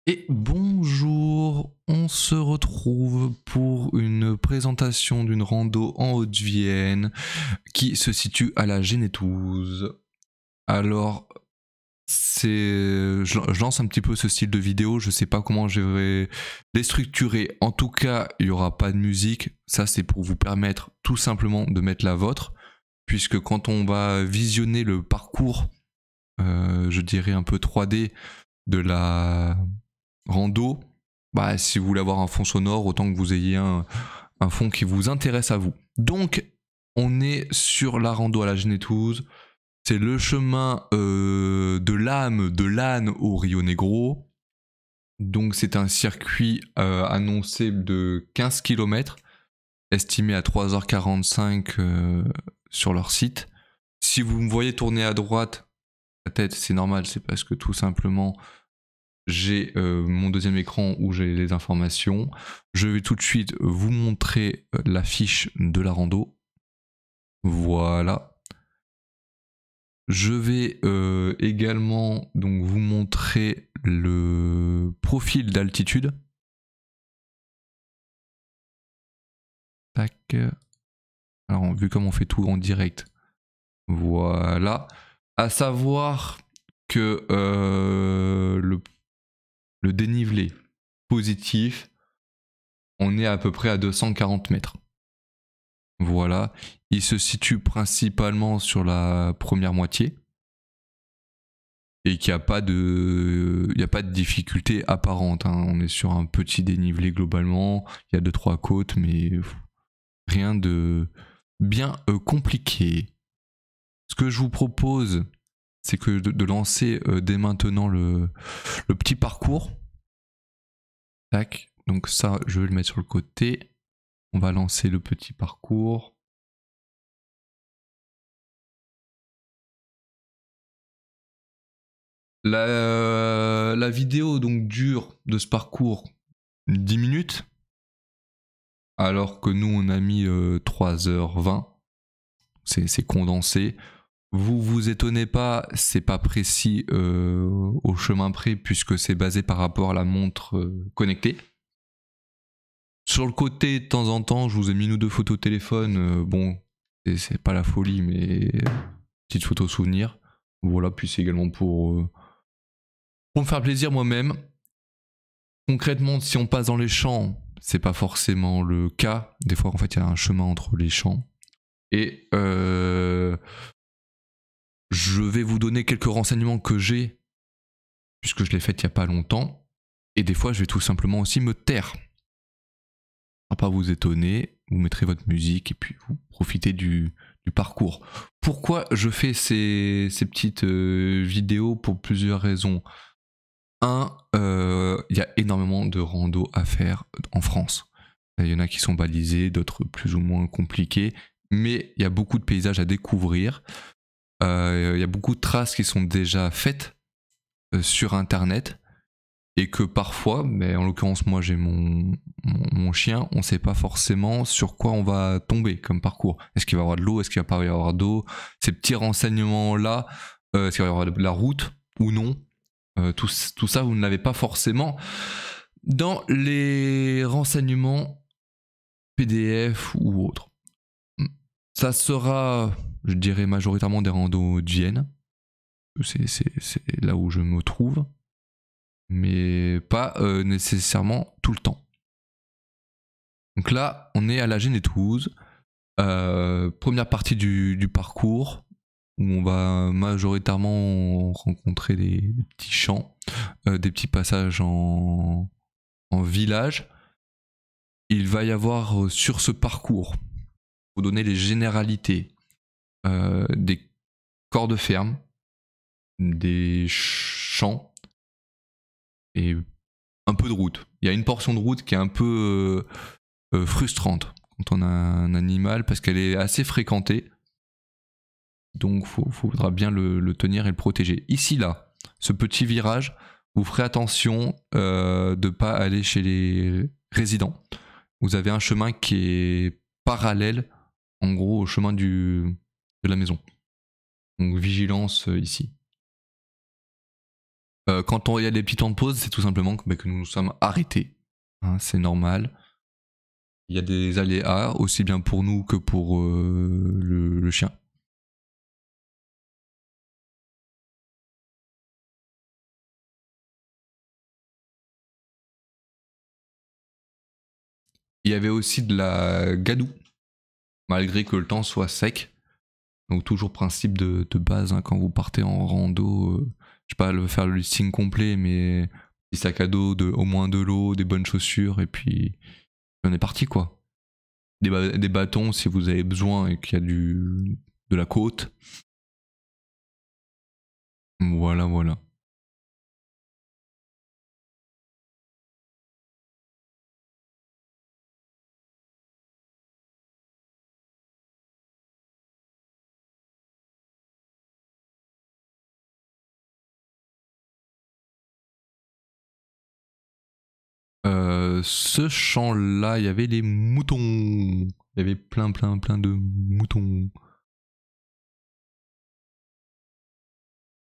Et bonjour, on se retrouve pour une présentation d'une rando en Haute-Vienne qui se situe à la Génétouse. Alors, je lance un petit peu ce style de vidéo, je sais pas comment je vais les structurer. En tout cas, il n'y aura pas de musique, ça c'est pour vous permettre tout simplement de mettre la vôtre, puisque quand on va visionner le parcours, je dirais un peu 3D de la rando, bah, si vous voulez avoir un fond sonore, autant que vous ayez un fond qui vous intéresse à vous. Donc, on est sur la rando à la Génétouse. C'est le chemin de l'âme de l'âne au Rio Negro. Donc, c'est un circuit annoncé de 15 km, estimé à 3h45 sur leur site. Si vous me voyez tourner à droite, la tête, c'est normal, c'est parce que tout simplement j'ai mon deuxième écran où j'ai les informations. Je vais tout de suite vous montrer l'affiche de la rando. Voilà. Je vais également donc vous montrer le profil d'altitude. Tac. Alors vu comme on fait tout en direct. Voilà. À savoir que le dénivelé positif, on est à peu près à 240 mètres. Voilà, il se situe principalement sur la première moitié et qu'il n'y a pas de, il y a pas de difficulté apparente, hein. On est sur un petit dénivelé globalement. Il y a 2-3 côtes, mais rien de bien compliqué. Ce que je vous propose, c'est que de lancer dès maintenant le petit parcours. Tac. Donc ça, je vais le mettre sur le côté. On va lancer le petit parcours. La vidéo donc dure de ce parcours 10 minutes, alors que nous on a mis 3h20. C'est condensé. Vous vous étonnez pas, c'est pas précis au chemin près, puisque c'est basé par rapport à la montre connectée. Sur le côté, de temps en temps, je vous ai mis une ou deux photos téléphone. Bon, c'est pas la folie, mais petite photo souvenir. Voilà, puis c'est également pour me faire plaisir moi-même. Concrètement, si on passe dans les champs, c'est pas forcément le cas. Des fois, en fait, il y a un chemin entre les champs. Et je vais vous donner quelques renseignements que j'ai, puisque je l'ai fait il y a pas longtemps. Et des fois, je vais tout simplement aussi me taire. À pas vous étonner, vous mettrez votre musique et puis vous profitez du parcours. Pourquoi je fais ces petites vidéos? Pour plusieurs raisons. Un, il y a énormément de rando à faire en France. Il y en a qui sont balisés, d'autres plus ou moins compliqués, mais il y a beaucoup de paysages à découvrir. Il y a beaucoup de traces qui sont déjà faites sur internet, et que parfois, mais en l'occurrence moi j'ai mon chien, on ne sait pas forcément sur quoi on va tomber comme parcours. Est-ce qu'il va y avoir de l'eau, est-ce qu'il va pas y avoir d'eau? Ces petits renseignements là, est-ce qu'il va y avoir de la route ou non? Tout ça, vous ne l'avez pas forcément dans les renseignements PDF ou autres. Ça sera, je dirais, majoritairement des randos de Vienne. C'est là où je me trouve. Mais pas nécessairement tout le temps. Donc là, on est à la Génétouse. Première partie du parcours, où on va majoritairement rencontrer des petits champs, des petits passages en village. Il va y avoir sur ce parcours, pour donner les généralités, des corps de ferme, des champs et un peu de route. Il y a une portion de route qui est un peu frustrante quand on a un animal, parce qu'elle est assez fréquentée. Donc il faudra bien le tenir et le protéger. Ici, là, ce petit virage, vous ferez attention de ne pas aller chez les résidents. Vous avez un chemin qui est parallèle, en gros, au chemin de la maison. Donc vigilance ici. Quand il y a des petits temps de pause, c'est tout simplement que nous nous sommes arrêtés. Hein, c'est normal. Il y a des aléas, aussi bien pour nous que pour le chien. Il y avait aussi de la gadoue, malgré que le temps soit sec. Donc toujours principe de base, hein, quand vous partez en rando, je sais pas faire le listing complet, mais petit sac à dos, au moins de l'eau, des bonnes chaussures, et puis on est parti quoi. Des bâtons si vous avez besoin et qu'il y a de la côte. Voilà, voilà. Ce champ-là, il y avait des moutons. Il y avait plein de moutons.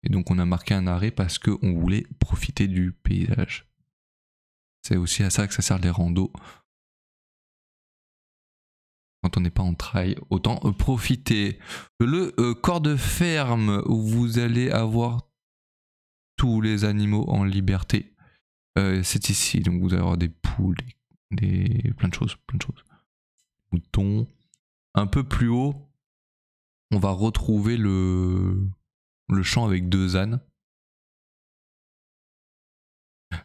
Et donc on a marqué un arrêt parce qu'on voulait profiter du paysage. C'est aussi à ça que ça sert les randos. Quand on n'est pas en trail, autant profiter. Le corps de ferme où vous allez avoir tous les animaux en liberté. C'est ici, donc vous allez avoir des poules, plein de choses, Moutons. Un peu plus haut, on va retrouver le champ avec 2 ânes.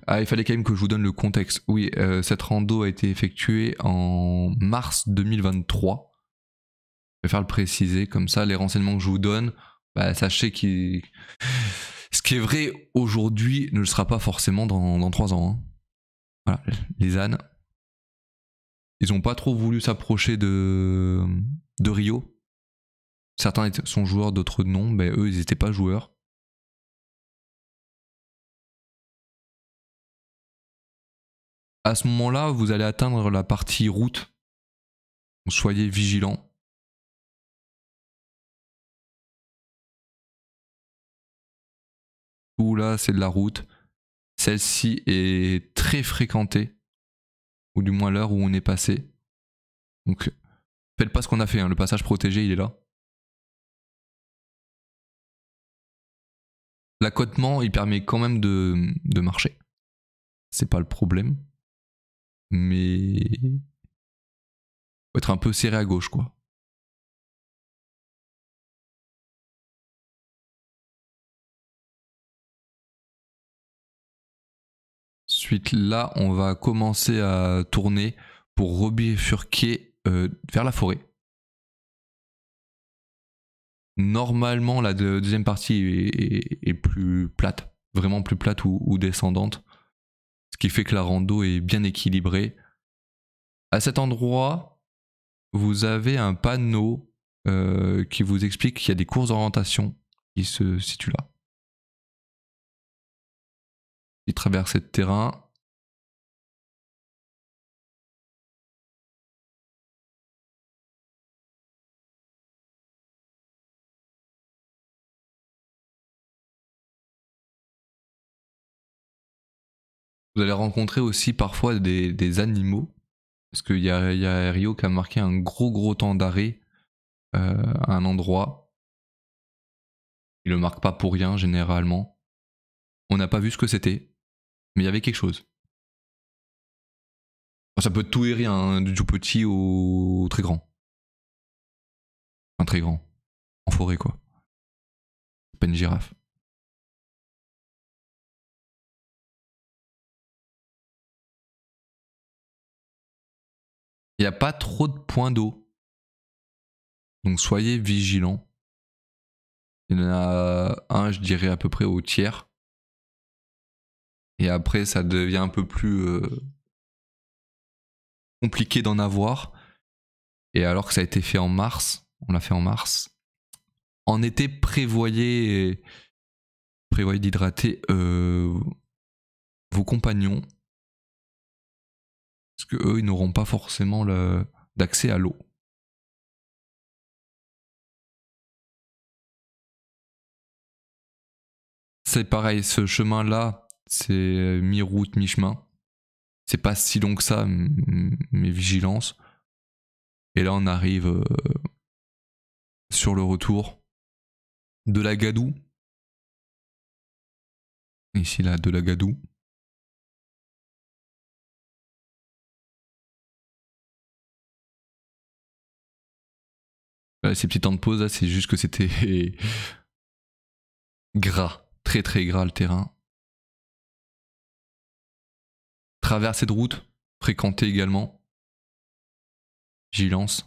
Ah, il fallait quand même que je vous donne le contexte. Oui, cette rando a été effectuée en mars 2023. Je vais faire le préciser, comme ça les renseignements que je vous donne, sachez que ce qui est vrai aujourd'hui ne le sera pas forcément dans 3 ans. Hein. Voilà, les ânes. Ils n'ont pas trop voulu s'approcher de Rio. Certains sont joueurs, d'autres non. Mais eux, ils n'étaient pas joueurs. À ce moment-là, vous allez atteindre la partie route. Soyez vigilants. Tout là, c'est de la route. Celle-ci est très fréquentée. Ou du moins l'heure où on est passé. Donc, faites pas ce qu'on a fait. Hein. Le passage protégé, il est là. L'accotement, il permet quand même de marcher. C'est pas le problème. Mais faut être un peu serré à gauche, quoi. Ensuite, là, on va commencer à tourner pour rebifurquer vers la forêt. Normalement, la deuxième partie est plus plate, vraiment plus plate ou descendante, ce qui fait que la rando est bien équilibrée. À cet endroit, vous avez un panneau qui vous explique qu'il y a des courses d'orientation qui se situent là. Qui traversent de terrain. Vous allez rencontrer aussi parfois des animaux. Parce qu'il y a Rio qui a marqué un gros temps d'arrêt à un endroit. Il le marque pas pour rien généralement. On n'a pas vu ce que c'était, mais il y avait quelque chose. Ça peut être tout et rien, hein, du tout petit au très grand. Un très grand. En forêt quoi. Pas une girafe. Il n'y a pas trop de points d'eau. Donc soyez vigilants. Il y en a un, je dirais, à peu près au tiers. Et après, ça devient un peu plus compliqué d'en avoir. Et alors que ça a été fait en mars, on l'a fait en mars. En été, prévoyez d'hydrater vos compagnons. Parce que eux, ils n'auront pas forcément d'accès à l'eau. c'est pareil, ce chemin-là, c'est mi-route, mi-chemin. C'est pas si long que ça, mais vigilance. Et là, on arrive sur le retour de la Gadoue. Ici, là, de la Gadoue. Ces petits temps de pause, là, c'est juste que c'était gras. Très très gras le terrain. Traversée de route, fréquentée également. Vigilance.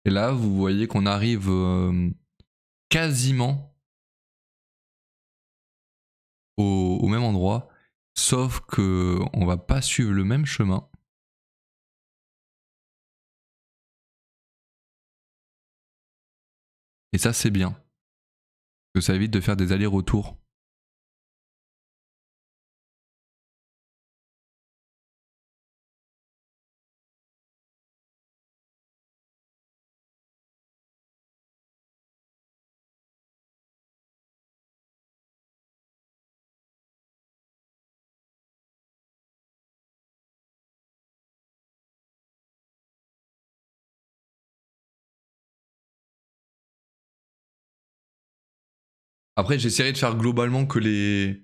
Et là, vous voyez qu'on arrive quasiment au même endroit, sauf que on va pas suivre le même chemin. Et ça, c'est bien. Parce que ça évite de faire des allers-retours. Après, j'essaierai de faire globalement que les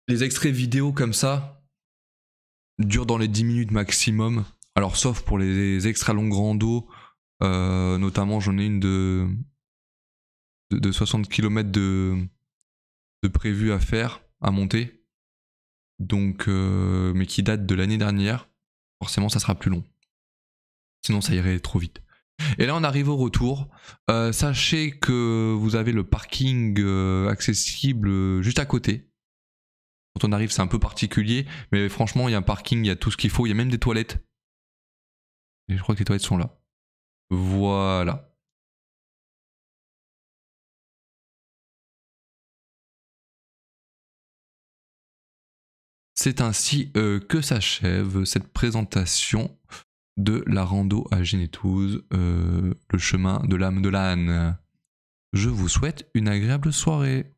extraits vidéo comme ça durent dans les 10 minutes maximum. Alors, sauf pour les extra longues rando, notamment j'en ai une de 60 km de prévu à faire, à monter. Donc, mais qui date de l'année dernière. Forcément, ça sera plus long. Sinon, ça irait trop vite. Et là, on arrive au retour. Sachez que vous avez le parking accessible juste à côté. Quand on arrive, c'est un peu particulier, mais franchement, il y a un parking, il y a tout ce qu'il faut, il y a même des toilettes. Et je crois que les toilettes sont là. Voilà. C'est ainsi que s'achève cette présentation de la rando à Génétouze, le chemin de l'âme de l'âne. Je vous souhaite une agréable soirée.